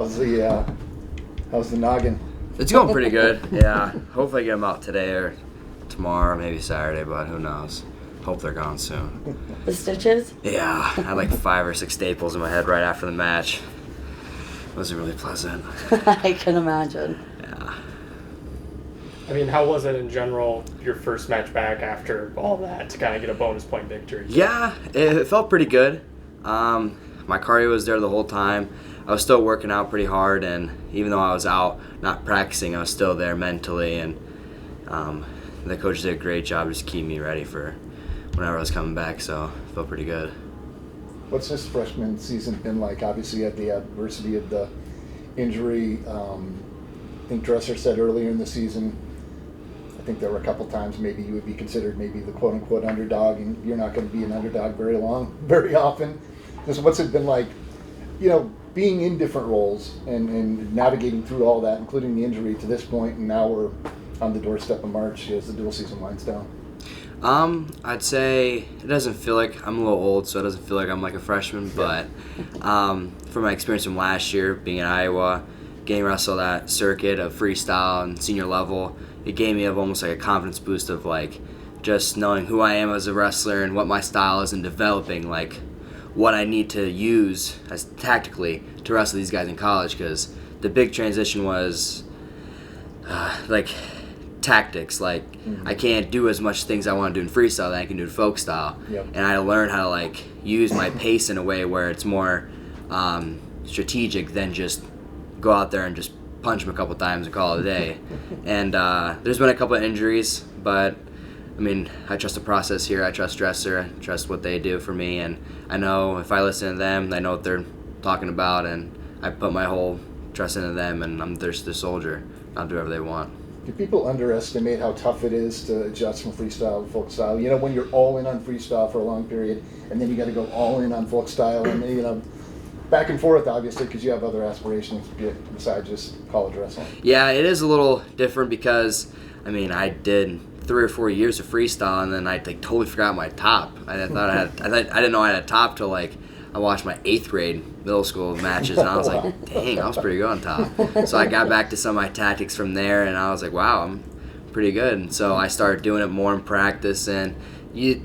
How's the noggin? It's going pretty good. Yeah. Hopefully I get them out today or tomorrow, maybe Saturday, but who knows. Hope they're gone soon. The stitches? Yeah. I had like 5 or 6 staples in my head right after the match. It wasn't really pleasant. I can imagine. Yeah. I mean, how was it in general, your first match back after all that to kind of get a bonus point victory? Yeah, it felt pretty good. My cardio was there the whole time. I was still working out pretty hard, and even though I was out not practicing, I was still there mentally, and the coach did a great job just keeping me ready for whenever I was coming back, so it felt pretty good. What's this freshman season been like? Obviously, you had the adversity of the injury. I think Dresser said earlier in the season, I think there were a couple times maybe you would be considered maybe the quote-unquote underdog, and you're not going to be an underdog very often. Just what's it been like, being in different roles and navigating through all that, including the injury to this point, and now we're on the doorstep of March as the dual season winds down? I'd say it doesn't feel like I'm a little old, so it doesn't feel like I'm like a freshman. But from my experience from last year, being in Iowa, getting wrestled that circuit of freestyle and senior level, it gave me almost like a confidence boost of like just knowing who I am as a wrestler and what my style is and developing like what I need to use as tactically to wrestle these guys in college, because the big transition was like tactics. Like I can't do as much things I want to do in freestyle that I can do in folk style. Yep. And I learned how to like use my pace in a way where it's more strategic than just go out there and just punch them a couple times and call it a day. And there's been a couple of injuries, but I mean, I trust the process here. I trust Dresser. I trust what they do for me, and I know if I listen to them, they know what they're talking about, and I put my whole trust into them, and I'm their soldier. I'll do whatever they want. Do people underestimate how tough it is to adjust from freestyle to folk style? When you're all in on freestyle for a long period, and then you got to go all in on folk style, and back and forth, obviously, because you have other aspirations besides just college wrestling. Yeah, it is a little different because, I mean, I did 3 or 4 years of freestyle, and then I like totally forgot my top. I didn't know I had a top till like I watched my 8th grade middle school matches, and I was like, dang, I was pretty good on top. So I got back to some of my tactics from there, and I was like, wow, I'm pretty good. And so I started doing it more in practice, and you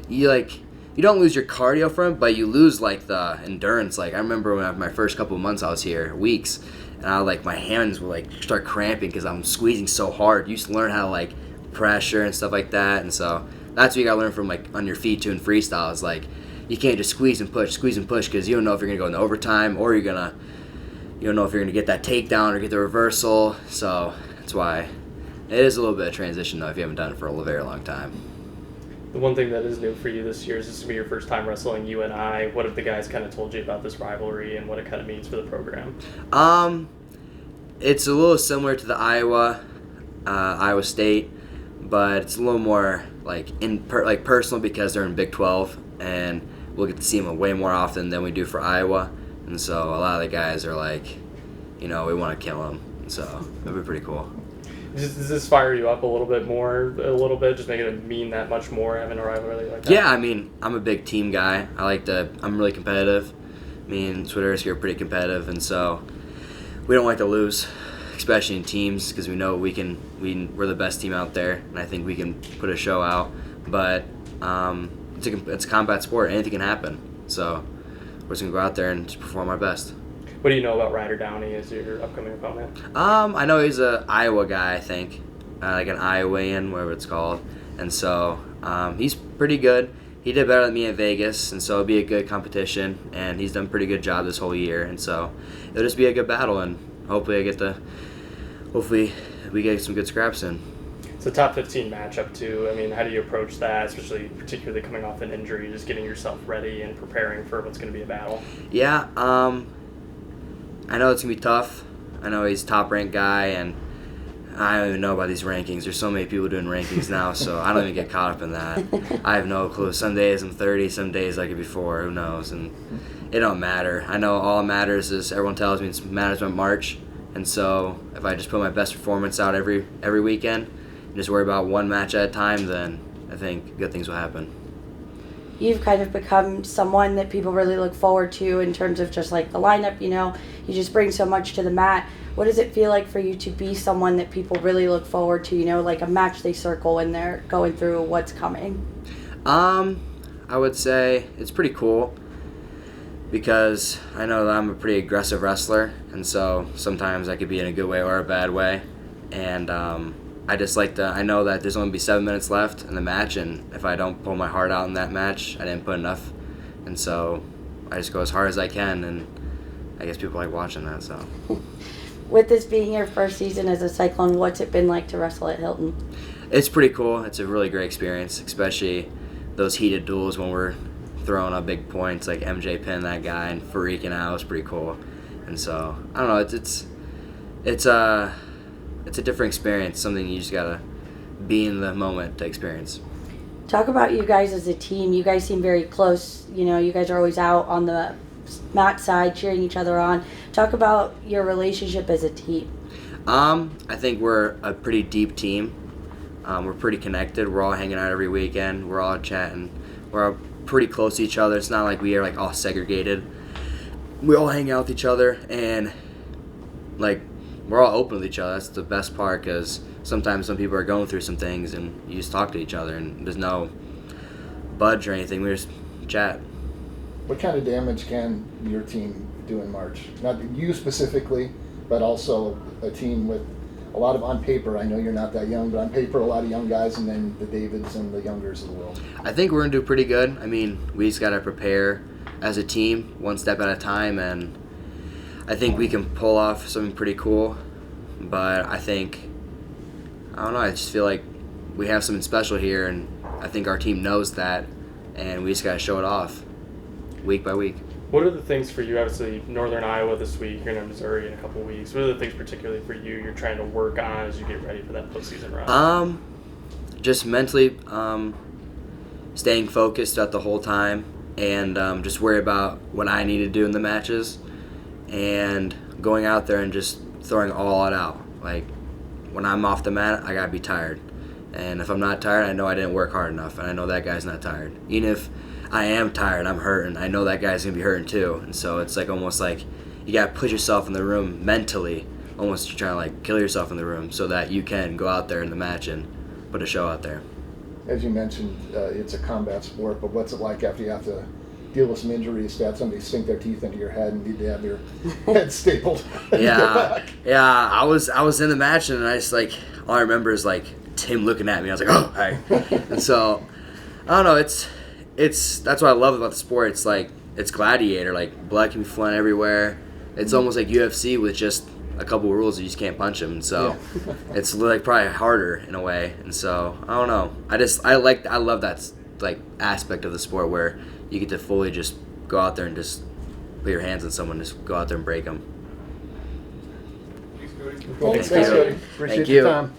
don't lose your cardio from it, but you lose like the endurance. Like I remember when my first couple of months I was here, weeks, and I like my hands would like start cramping because I'm squeezing so hard. You used to learn how to like pressure and stuff like that, and so that's what you gotta learn from like on your feet too in freestyle. Is like you can't just squeeze and push because you don't know if you're gonna go into overtime or you don't know if you're gonna get that takedown or get the reversal. So that's why it is a little bit of transition though if you haven't done it for a very long time. The one thing that is new for you this year is this will be your first time wrestling UNI. What have the guys kind of told you about this rivalry and what it kind of means for the program? It's a little similar to the Iowa State, but it's a little more like personal because they're in Big 12, and we'll get to see them way more often than we do for Iowa. And so a lot of the guys are like, we want to kill them. And so it'll be pretty cool. Does this fire you up a little bit, just make it mean that much more having a rivalry like that? Yeah, I mean, I'm a big team guy. I'm really competitive. Me and Twitter's here are pretty competitive, and so we don't like to lose, especially in teams, because we know we're the best team out there, and I think we can put a show out. But it's a combat sport; anything can happen. So we're just gonna go out there and just perform our best. What do you know about Ryder Downey as your upcoming opponent? I know he's an Iowa guy, I think, like an Iowan, whatever it's called, and so he's pretty good. He did better than me at Vegas, and so it'll be a good competition, and he's done a pretty good job this whole year, and so it'll just be a good battle, and hopefully we get some good scraps in. It's a top 15 matchup too. I mean, how do you approach that, particularly coming off an injury, just getting yourself ready and preparing for what's going to be a battle? Yeah, I know it's going to be tough. I know he's a top-ranked guy, and I don't even know about these rankings. There's so many people doing rankings now, so I don't even get caught up in that. I have no clue. Some days I'm 30, some days like it before. Who knows? And it don't matter. I know all that matters is everyone tells me it matters about March, and so if I just put my best performance out every weekend and just worry about one match at a time, then I think good things will happen. you've kind of become someone that people really look forward to in terms of just like the lineup, you know, you just bring so much to the mat. What does it feel like for you to be someone that people really look forward to, you know, like a match they circle when they're going through what's coming? I would say it's pretty cool because I know that I'm a pretty aggressive wrestler, and so sometimes I could be in a good way or a bad way. And I just like to, I know that there's only be 7 minutes left in the match, and if I don't pull my heart out in that match, I didn't put enough. And so I just go as hard as I can, and I guess people like watching that, so. With this being your first season as a Cyclone, what's it been like to wrestle at Hilton? It's pretty cool. It's a really great experience, especially those heated duels when we're throwing up big points, like MJ pinned that guy and freaking out. It was pretty cool. And so, I don't know, it's a different experience, something you just gotta be in the moment to experience. Talk about you guys as a team. You guys seem very close. You know, you guys are always out on the mat side cheering each other on. Talk about your relationship as a team. I think we're a pretty deep team. We're pretty connected. We're all hanging out every weekend. We're all chatting. We're all pretty close to each other. It's not like we are like all segregated. We all hang out with each other, and like we're all open with each other. That's the best part, because sometimes some people are going through some things, and you just talk to each other, and there's no budge or anything. We just chat. What kind of damage can your team do in March? Not you specifically, but also a team with a lot of, on paper, I know you're not that young, but on paper, a lot of young guys, and then the Davids and the Youngers of the world. I think we're going to do pretty good. I mean, we just got to prepare as a team, one step at a time, and I think we can pull off something pretty cool. But I don't know, I just feel like we have something special here, and I think our team knows that, and we just got to show it off week by week. What are the things for you? Obviously, Northern Iowa this week, you're going to Missouri in a couple weeks. What are the things particularly for you you're trying to work on as you get ready for that postseason run? Just mentally staying focused throughout the whole time, and just worry about what I need to do in the matches, and going out there and just throwing all it out. Like, when I'm off the mat, I got to be tired. And if I'm not tired, I know I didn't work hard enough, and I know that guy's not tired. Even if I am tired, I'm hurting, I know that guy's going to be hurting too. And so it's like almost like you got to put yourself in the room mentally, almost you're trying to like kill yourself in the room so that you can go out there in the match and put a show out there. As you mentioned, it's a combat sport, but what's it like after you have to deal with some injuries, to have somebody sink their teeth into your head and need to have your head stapled? Yeah, I was in the match, and I just like, all I remember is like Tim looking at me. I was like, oh, hi. And so I don't know. It's that's what I love about the sport. It's like it's gladiator. Like blood can be flowing everywhere. It's almost like UFC with just a couple of rules. You just can't punch them. And so it's like probably harder in a way. And so I don't know. I love that like aspect of the sport where you get to fully just go out there and just put your hands on someone, just go out there and break them. Thanks, Cody. Appreciate Thank your you. time.